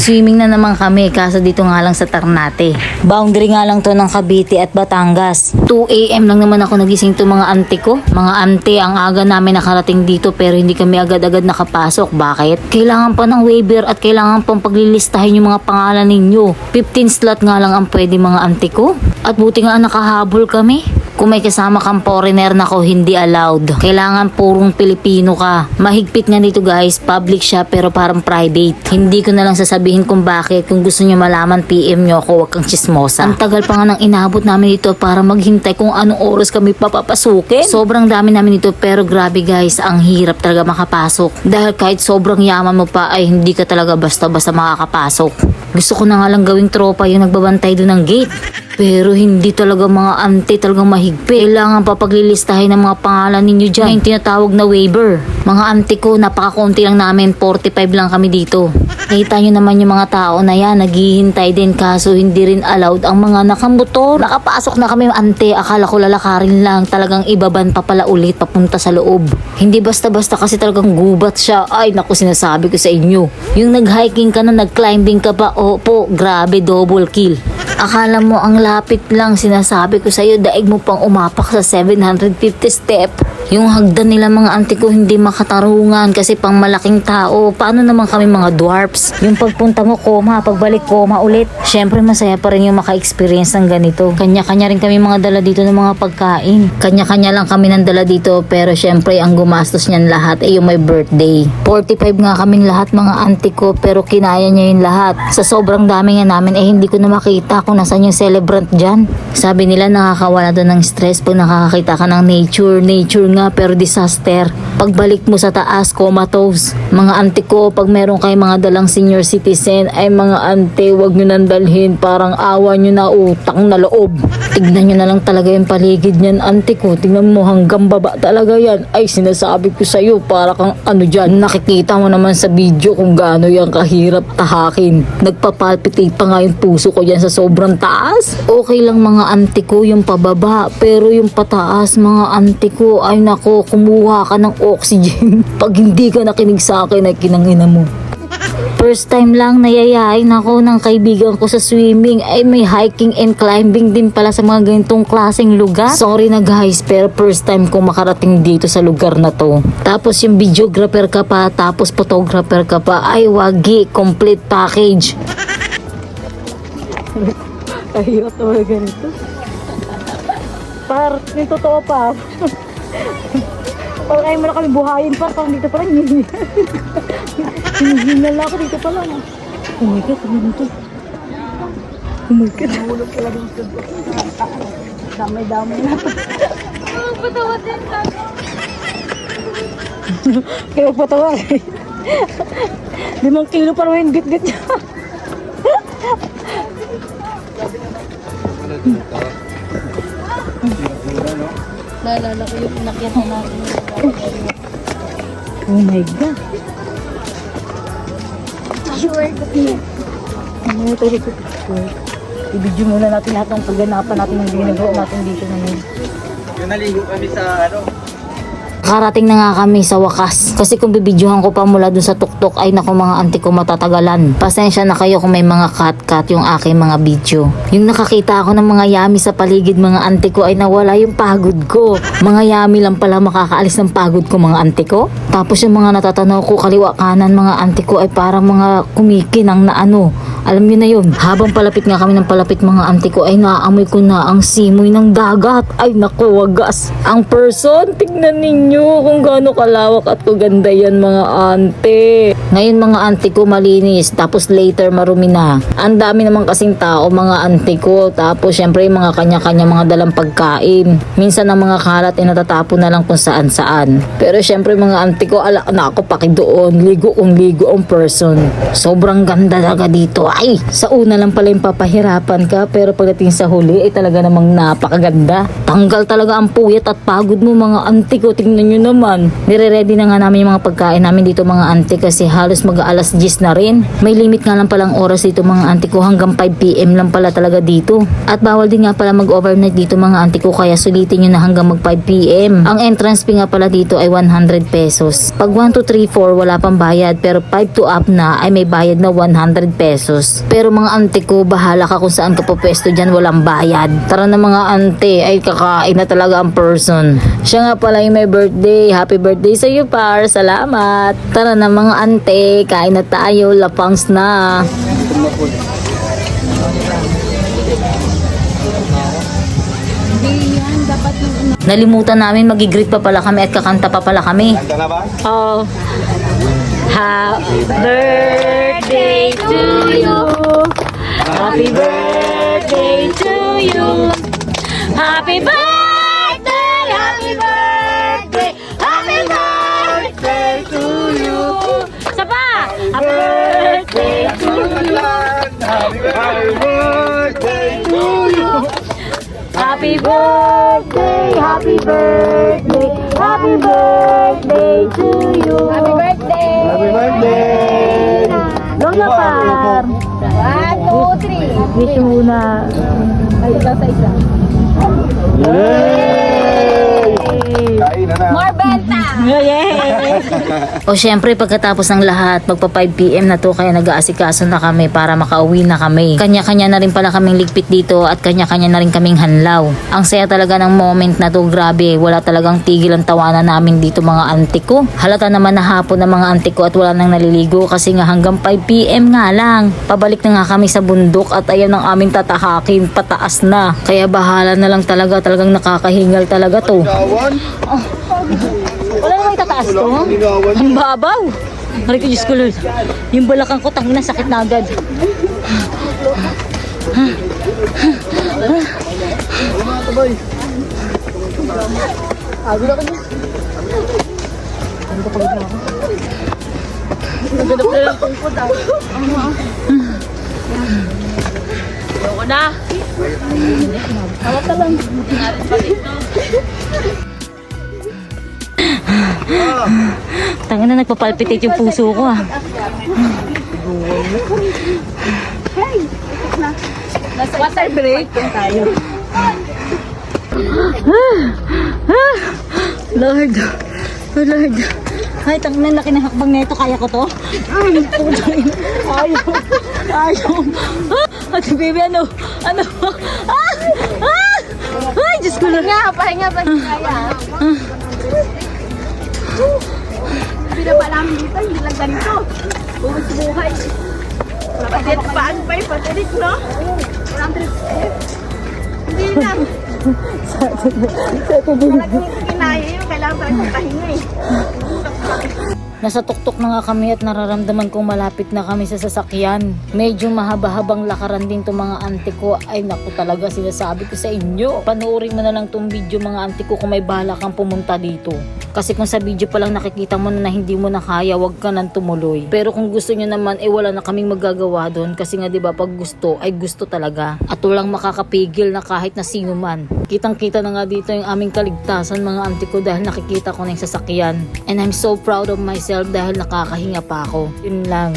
Mag-swimming na naman kami kaso dito nga lang sa Ternate. Boundary nga lang to ng Cavite at Batangas. 2 AM lang naman ako nagising to mga auntie ko. Mga auntie, ang aga namin nakarating dito pero hindi kami agad-agad nakapasok. Bakit? Kailangan pa ng waiver at kailangan pang paglilistahin yung mga pangalan ninyo. 15 slot nga lang ang pwede mga auntie ko. At buti nga nakahabol kami. Kung may kasama kang foreigner na ko, hindi allowed. Kailangan purong Pilipino ka. Mahigpit nga dito guys, public siya pero parang private. Hindi ko na lang sasabihin kung bakit. Kung gusto nyo malaman, PM nyo ako, wag kang chismosa. Ang tagal pa nga nang inabot namin dito para maghintay kung anong oras kami papapasukin. Sobrang dami namin dito pero grabe guys, ang hirap talaga makapasok. Dahil kahit sobrang yaman mo pa ay hindi ka talaga basta-basta makakapasok. Gusto ko na nga lang gawing tropa yung nagbabantay doon ng gate. Pero hindi talaga mga auntie talagang mahigpit. Kailangan pa paglilistahin ng mga pangalan ninyo dyan. Yung tinatawag na waiver. Mga auntie ko, napakakunti lang namin. 45 lang kami dito. Nakita nyo naman yung mga tao na yan. Naghihintay din kaso hindi rin allowed ang mga nakamotor. Nakapasok na kami auntie. Akala ko lalakarin lang. Talagang ibaban pa pala ulit papunta sa loob. Hindi basta-basta kasi talagang gubat siya. Ay naku, sinasabi ko sa inyo. Yung nag-hiking ka na, nag-climbing ka pa. Opo, grabe, double kill. Akala mo ang lapit lang, sinasabi ko sa'yo, daig mo pang umapak sa 750 step. Yung hagdan nila mga auntie ko hindi makatarungan kasi pang malaking tao. Paano naman kami mga dwarfs? Yung pagpunta mo koma, pagbalik koma ulit. Syempre masaya pa rin yung maka-experience ng ganito. Kanya-kanya rin kami mga dala dito ng mga pagkain. Kanya-kanya lang kami ng dala dito pero syempre ang gumastos niyan lahat ay yung may birthday. 45 nga kaming lahat mga auntie ko pero kinaya niya yung lahat. Sa sobrang dami nga namin hindi ko na makita kung nasan yung celebrant dyan. Sabi nila nakakawala doon ng stress pag nakakakita ka ng nature nga pero disaster. Pagbalik mo sa taas, comatose. Mga auntie ko, pag meron kayong mga dalang senior citizen, ay mga auntie, wag nyo nang dalhin. Parang awa nyo na utang na loob. Tignan nyo na lang talaga yung paligid niyan, auntie ko. Tignan mo hanggang baba talaga yan. Ay, sinasabi ko sa'yo, para kang ano dyan. Nakikita mo naman sa video kung gaano yan kahirap tahakin. Nagpapalpitate pa nga yung puso ko yan sa sobrang taas. Okay lang mga auntie ko yung pababa, pero yung pataas mga auntie ko, ay nako, kumuha ka ng oxygen. Pag hindi ka nakinig sa akin ay kinangina mo. First time lang nayayain ako ng kaibigan ko sa swimming ay may hiking and climbing din pala sa mga ganitong klaseng lugar. Sorry na guys, pero first time ko makarating dito sa lugar na to. Tapos yung videographer ka pa, tapos photographer ka pa, ay wagi, complete package. Ayot naman ganito. Par, yung totoo pa. Parang ayaw mo na kami buhayin pa. Parang dito pa lang yun. Hinihingal ako dito pa lang. Oh my God, ano dito? Oh my God. Nahulog pala dito. Damay-damay na. Patawa din ka. Kaya magpatawa eh. 5 kilo pa naman yung git-git niya. Naalala ko yung pinakyatan natin. Oh my God. Sure. Ano tayo ko? I-video muna natin lahat ng pagganapan natin ng ginagawa natin dito ngayon. Yung naligo kami sa ano. Karating na nga kami sa wakas. Kasi kung bibidyohan ko pa mula dun sa tuktok ay naku mga auntie ko matatagalan. Pasensya na kayo kung may mga cut yung aking mga video. Yung nakakita ako ng mga yami sa paligid mga auntie ko ay nawala yung pagod ko. Mga yami lang pala makakaalis ng pagod ko mga auntie ko. Tapos yung mga natatanaw ko kaliwa kanan mga auntie ko ay parang mga kumikinang na ano. Alam niyo na yun. Habang palapit nga kami ng palapit mga auntie ko ay naaamoy ko na ang simoy ng dagat. Ay naku, wagas. Ang person, tignan ninyo kung gaano kalawak at kaganda yan mga auntie. Ngayon mga auntie ko malinis, tapos later marumi na. Ang dami naman kasing tao mga auntie ko. Tapos syempre yung mga kanya-kanya mga dalang pagkain. Minsan ang mga kalat ay natatapon na lang kung saan-saan. Pero syempre mga auntie ko, ala na ako paki doon. Ligo ang person. Sobrang ganda talaga dito. Ay, sa una lang pala yung papahirapan ka, pero pagdating sa huli ay talaga namang napakaganda. Tanggal talaga ang puyat at pagod mo mga auntie ko, tingnan nyo naman. Nire-ready na nga namin yung mga pagkain namin dito mga auntie kasi halos mag-alas 10 na rin. May limit nga lang palang oras dito mga auntie ko, hanggang 5 PM lang pala talaga dito. At bawal din nga pala mag-overnight dito mga auntie ko, kaya sulitin nyo na hanggang mag 5 PM. Ang entrance fee nga pala dito ay 100 pesos. Pag 1 to 3, 4 wala pang bayad, pero 5 to up na ay may bayad na 100 pesos. Pero mga ante ko, bahala ka kung saan ka pwesto dyan, walang bayad. Tara na mga ante, ay kakain na talaga ang person. Siya nga pala yung may birthday. Happy birthday sa iyo par, salamat. Tara na mga ante, kain na tayo, lapangs na. Nalimutan namin, magigreet pa pala kami at kakanta pa pala kami. Handa na ba? Oh, happy birthday to you. Happy birthday to you. Happy birthday, happy birthday, happy birthday to you. Sapa, happy birthday to you. Happy birthday to you. Happy birthday, happy birthday, happy birthday to you. Happy birthday. Happy birthday. Lola Par. 1, 2, 3. Wish mo muna. Ay, isa sa isa. Kain na na. More benta! O syempre pagkatapos ng lahat, magpa 5 PM na to, kaya nag-aasikaso na kami para makauwi na kami. Kanya-kanya na rin pala kaming ligpit dito at kanya-kanya na rin kaming hanlaw. Ang saya talaga ng moment na to, grabe. Wala talagang tigil ang tawanan namin dito mga auntie ko. Halata naman na hapon ng mga auntie ko at wala nang naliligo kasi nga hanggang 5 PM nga lang. Pabalik na nga kami sa bundok at ayaw ng aming tatahakin, pataas na. Kaya bahala na lang talaga, talagang nakakahingal talaga to. Gawan? Wala namang itataas to. Gawan? Ang babaw. Hari ko, Diyos ko Lord. Yung balakang ko, tangina, sakit na agad. Tangina, nagpapalpitate yung puso ko ah. Water break. Lord. Oh Lord. Ay, tangina, laki ng hakbang nito. Kaya ko to? Ayaw. Ayaw. Ate baby, ano? Ano? Ay, Diyos ko Lord. Pahinga, kaya. Binaba namin dito, hindi lang ganito. Buwis buhay. Patit, paan pa yung patinik, no? Walang trip. Hindi na. Talagang kinaya yun, kailangan tayo pahinga eh. Nasa tuktok na nga kami at nararamdaman kong malapit na kami sa sasakyan. Medyo mahaba-habang lakaran din itong mga auntie ko. Ay naku talaga, sinasabi ko sa inyo. Panoorin mo na lang itong video mga auntie ko kung may bahala kang pumunta dito. Kasi kung sa video pa lang nakikita mo na hindi mo na kaya, wag ka nang tumuloy. Pero kung gusto nyo naman, wala na kaming magagawa doon. Kasi nga diba, pag gusto, ay gusto talaga. At walang makakapigil na kahit na sino man. Kitang-kita na nga dito yung aming kaligtasan mga auntie ko dahil nakikita ko na yung sasakyan. And I'm so proud of myself dahil nakakahinga pa ako. Yun lang.